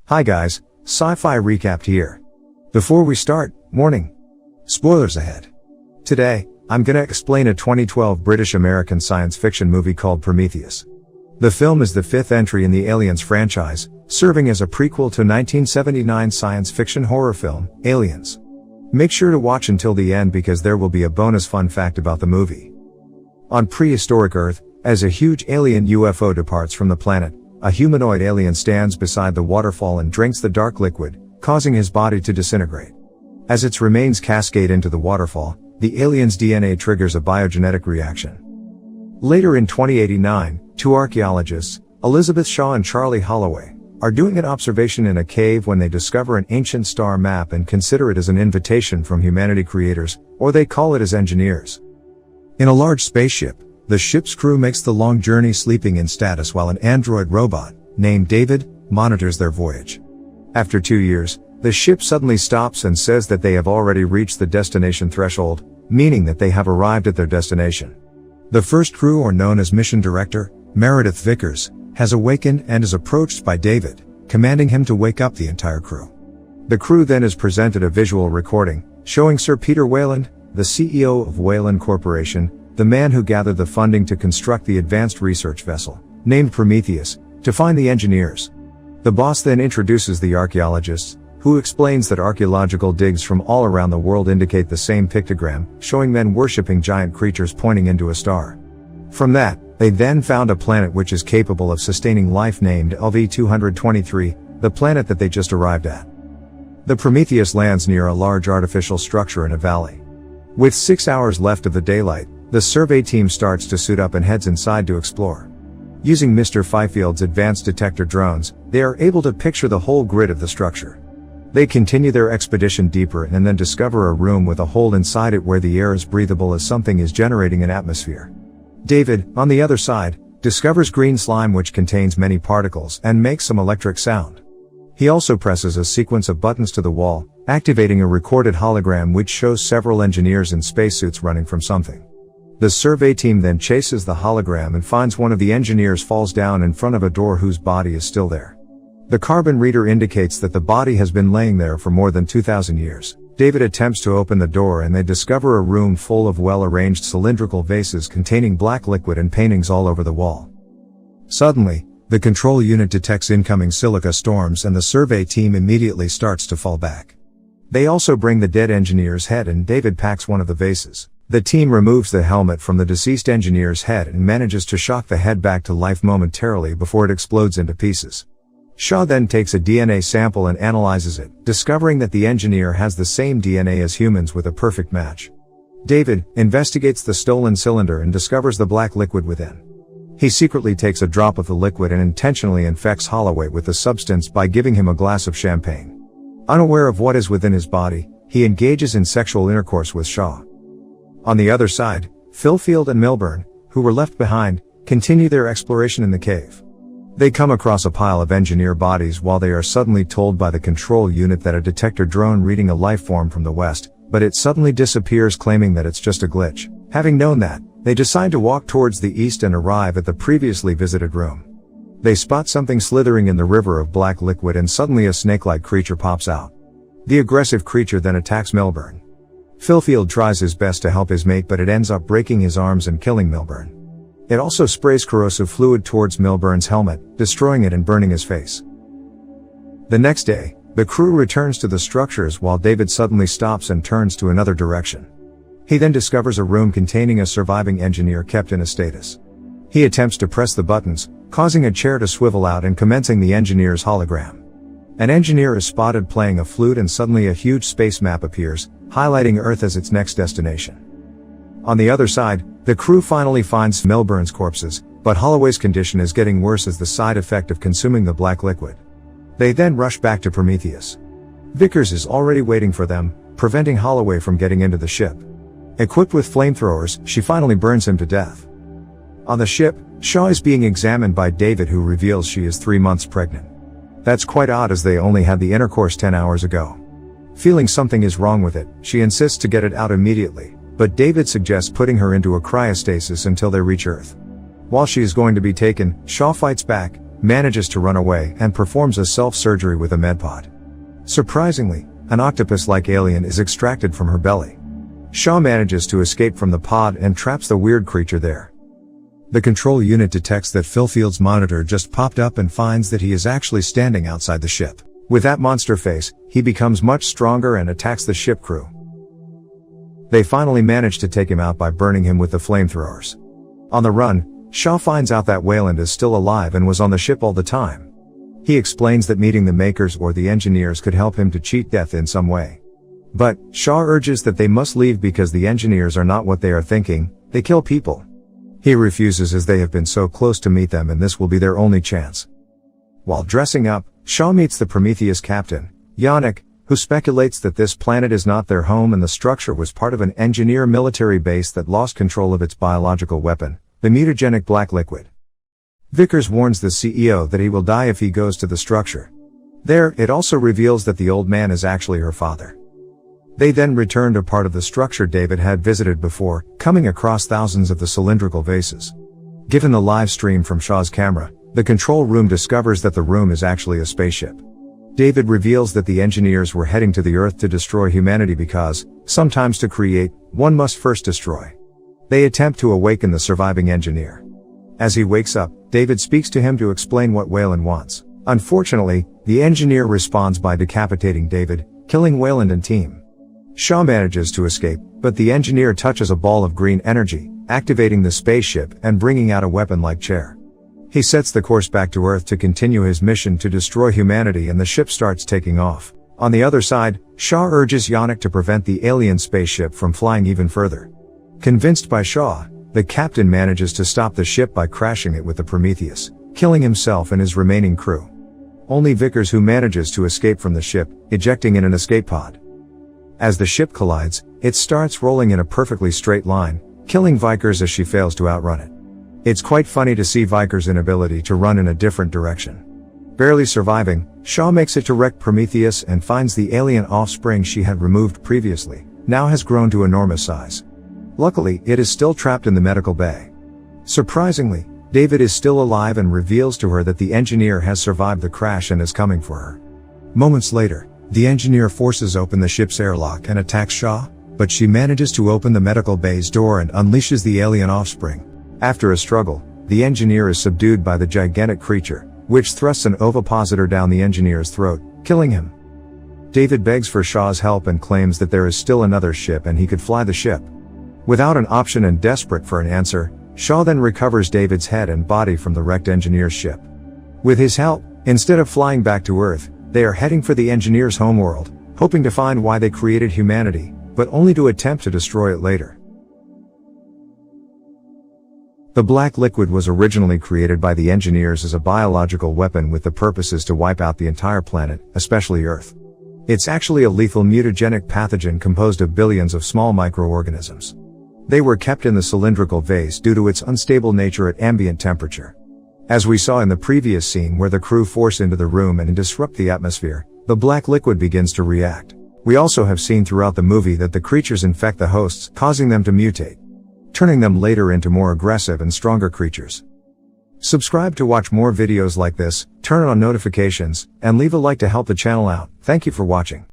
Hi guys, Sci-Fi Recapped here. Before we start, warning. Spoilers ahead. Today, I'm gonna explain a 2012 British-American science fiction movie called Prometheus. The film is the fifth entry in the Aliens franchise, serving as a prequel to 1979 science fiction horror film, Aliens. Make sure to watch until the end because there will be a bonus fun fact about the movie. On prehistoric Earth, as a huge alien UFO departs from the planet, a humanoid alien stands beside the waterfall and drinks the dark liquid, causing his body to disintegrate. As its remains cascade into the waterfall, the alien's DNA triggers a biogenetic reaction. Later in 2089, two archaeologists, Elizabeth Shaw and Charlie Holloway, are doing an observation in a cave when they discover an ancient star map and consider it as an invitation from humanity creators, or they call it as engineers. In a large spaceship, the ship's crew makes the long journey sleeping in status while an android robot, named David, monitors their voyage. After 2 years, the ship suddenly stops and says that they have already reached the destination threshold, meaning that they have arrived at their destination. The first crew, or known as Mission Director, Meredith Vickers, has awakened and is approached by David, commanding him to wake up the entire crew. The crew then is presented a visual recording, showing Sir Peter Weyland, the CEO of Weyland Corporation, the man who gathered the funding to construct the advanced research vessel, named Prometheus, to find the engineers. The boss then introduces the archaeologists, who explains that archaeological digs from all around the world indicate the same pictogram, showing men worshipping giant creatures pointing into a star. From that, they then found a planet which is capable of sustaining life named LV-223, the planet that they just arrived at. The Prometheus lands near a large artificial structure in a valley. With 6 hours left of the daylight, the survey team starts to suit up and heads inside to explore. Using Mr. Fifield's advanced detector drones, they are able to picture the whole grid of the structure. They continue their expedition deeper and then discover a room with a hole inside it where the air is breathable as something is generating an atmosphere. David, on the other side, discovers green slime which contains many particles and makes some electric sound. He also presses a sequence of buttons to the wall, activating a recorded hologram which shows several engineers in spacesuits running from something. The survey team then chases the hologram and finds one of the engineers falls down in front of a door whose body is still there. The carbon reader indicates that the body has been laying there for more than 2,000 years. David attempts to open the door and they discover a room full of well-arranged cylindrical vases containing black liquid and paintings all over the wall. Suddenly, the control unit detects incoming silica storms and the survey team immediately starts to fall back. They also bring the dead engineer's head and David packs one of the vases. The team removes the helmet from the deceased engineer's head and manages to shock the head back to life momentarily before it explodes into pieces. Shaw then takes a DNA sample and analyzes it, discovering that the engineer has the same DNA as humans with a perfect match. David investigates the stolen cylinder and discovers the black liquid within. He secretly takes a drop of the liquid and intentionally infects Holloway with the substance by giving him a glass of champagne. Unaware of what is within his body, he engages in sexual intercourse with Shaw. On the other side, Philfield and Milburn, who were left behind, continue their exploration in the cave. They come across a pile of engineer bodies while they are suddenly told by the control unit that a detector drone reading a life form from the west, but it suddenly disappears claiming that it's just a glitch. Having known that, they decide to walk towards the east and arrive at the previously visited room. They spot something slithering in the river of black liquid and suddenly a snake-like creature pops out. The aggressive creature then attacks Milburn. Philfield tries his best to help his mate but it ends up breaking his arms and killing Milburn. It also sprays corrosive fluid towards Milburn's helmet, destroying it and burning his face. The next day, the crew returns to the structures while David suddenly stops and turns to another direction. He then discovers a room containing a surviving engineer kept in a status. He attempts to press the buttons, causing a chair to swivel out and commencing the engineer's hologram. An engineer is spotted playing a flute and suddenly a huge space map appears, highlighting Earth as its next destination. On the other side, the crew finally finds Milburn's corpses, but Holloway's condition is getting worse as the side effect of consuming the black liquid. They then rush back to Prometheus. Vickers is already waiting for them, preventing Holloway from getting into the ship. Equipped with flamethrowers, she finally burns him to death. On the ship, Shaw is being examined by David who reveals she is 3 months pregnant. That's quite odd as they only had the intercourse 10 hours ago. Feeling something is wrong with it, she insists to get it out immediately, but David suggests putting her into a cryostasis until they reach Earth. While she is going to be taken, Shaw fights back, manages to run away and performs a self-surgery with a medpod. Surprisingly, an octopus-like alien is extracted from her belly. Shaw manages to escape from the pod and traps the weird creature there. The control unit detects that Philfield's monitor just popped up and finds that he is actually standing outside the ship. With that monster face, he becomes much stronger and attacks the ship crew. They finally manage to take him out by burning him with the flamethrowers. On the run, Shaw finds out that Wayland is still alive and was on the ship all the time. He explains that meeting the makers or the engineers could help him to cheat death in some way. But Shaw urges that they must leave because the engineers are not what they are thinking, they kill people. He refuses as they have been so close to meet them and this will be their only chance. While dressing up, Shaw meets the Prometheus captain, Yannick, who speculates that this planet is not their home and the structure was part of an engineer military base that lost control of its biological weapon, the mutagenic black liquid. Vickers warns the CEO that he will die if he goes to the structure. There, it also reveals that the old man is actually her father. They then return to part of the structure David had visited before, coming across thousands of the cylindrical vases. Given the live stream from Shaw's camera, the control room discovers that the room is actually a spaceship. David reveals that the engineers were heading to the Earth to destroy humanity because, sometimes to create, one must first destroy. They attempt to awaken the surviving engineer. As he wakes up, David speaks to him to explain what Wayland wants. Unfortunately, the engineer responds by decapitating David, killing Wayland and team. Shaw manages to escape, but the engineer touches a ball of green energy, activating the spaceship and bringing out a weapon-like chair. He sets the course back to Earth to continue his mission to destroy humanity and the ship starts taking off. On the other side, Shaw urges Yannick to prevent the alien spaceship from flying even further. Convinced by Shaw, the captain manages to stop the ship by crashing it with the Prometheus, killing himself and his remaining crew. Only Vickers who manages to escape from the ship, ejecting in an escape pod. As the ship collides, it starts rolling in a perfectly straight line, killing Vickers as she fails to outrun it. It's quite funny to see Vickers' inability to run in a different direction. Barely surviving, Shaw makes it to wreck Prometheus and finds the alien offspring she had removed previously, now has grown to enormous size. Luckily, it is still trapped in the medical bay. Surprisingly, David is still alive and reveals to her that the engineer has survived the crash and is coming for her. Moments later, the engineer forces open the ship's airlock and attacks Shaw, but she manages to open the medical bay's door and unleashes the alien offspring. After a struggle, the engineer is subdued by the gigantic creature, which thrusts an ovipositor down the engineer's throat, killing him. David begs for Shaw's help and claims that there is still another ship and he could fly the ship. Without an option and desperate for an answer, Shaw then recovers David's head and body from the wrecked engineer's ship. With his help, instead of flying back to Earth, they are heading for the engineer's homeworld, hoping to find why they created humanity, but only to attempt to destroy it later. The black liquid was originally created by the engineers as a biological weapon with the purposes to wipe out the entire planet, especially Earth. It's actually a lethal mutagenic pathogen composed of billions of small microorganisms. They were kept in the cylindrical vase due to its unstable nature at ambient temperature. As we saw in the previous scene where the crew force into the room and disrupt the atmosphere, the black liquid begins to react. We also have seen throughout the movie that the creatures infect the hosts, causing them to mutate, turning them later into more aggressive and stronger creatures. Subscribe to watch more videos like this, turn on notifications, and leave a like to help the channel out. Thank you for watching.